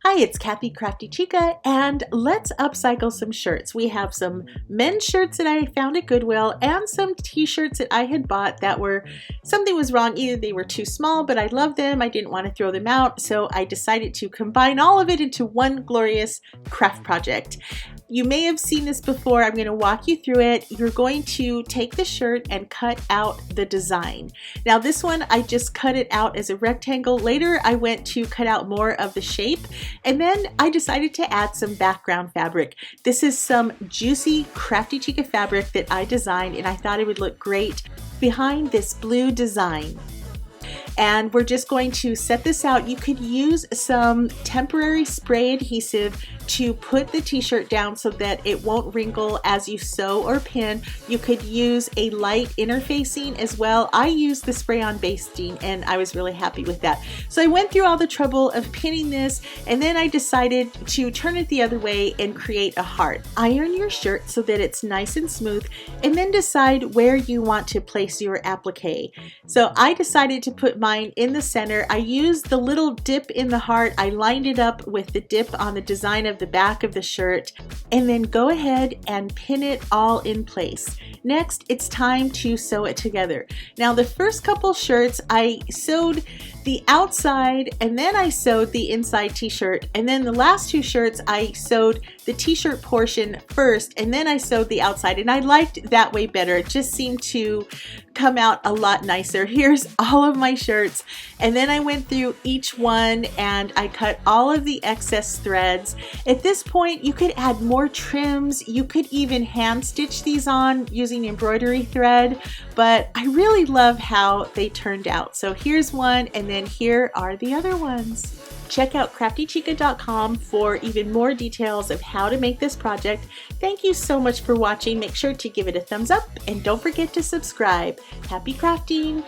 Hi, it's Kathy Crafty Chica, and let's upcycle some shirts. We have some men's shirts that I found at Goodwill and some t-shirts that I had bought that something was wrong. Either they were too small, but I love them. I didn't want to throw them out, so I decided to combine all of it into one glorious craft project. You may have seen this before. I'm going to walk you through it. You're going to take the shirt and cut out the design. Now this one, I just cut it out as a rectangle. Later, I went to cut out more of the shape, and then I decided to add some background fabric. This is some juicy Crafty Chica fabric that I designed, and I thought it would look great behind this blue design. And we're just going to set this out. You could use some temporary spray adhesive to put the t-shirt down so that it won't wrinkle as you sew or pin. You could use a light interfacing as well. I used the spray-on basting and I was really happy with that. So I went through all the trouble of pinning this, and then I decided to turn it the other way and create a heart. Iron your shirt so that it's nice and smooth, and then decide where you want to place your applique. So I decided to put mine in the center. I used the little dip in the heart. I lined it up with the dip on the design of the back of the shirt, and then go ahead and pin it all in place. Next, it's time to sew it together. Now the first couple shirts, I sewed the outside and then I sewed the inside t-shirt, and then the last two shirts I sewed the t-shirt portion first and then I sewed the outside, and I liked that way better. It just seemed to come out a lot nicer. Here's all of my shirts, and then I went through each one and I cut all of the excess threads. At this point you could add more trims. You could even hand stitch these on using embroidery thread, but I really love how they turned out. So here's one, and then here are the other ones. Check out craftychica.com for even more details of how to make this project. Thank you so much for watching. Make sure to give it a thumbs up and don't forget to subscribe. Happy crafting!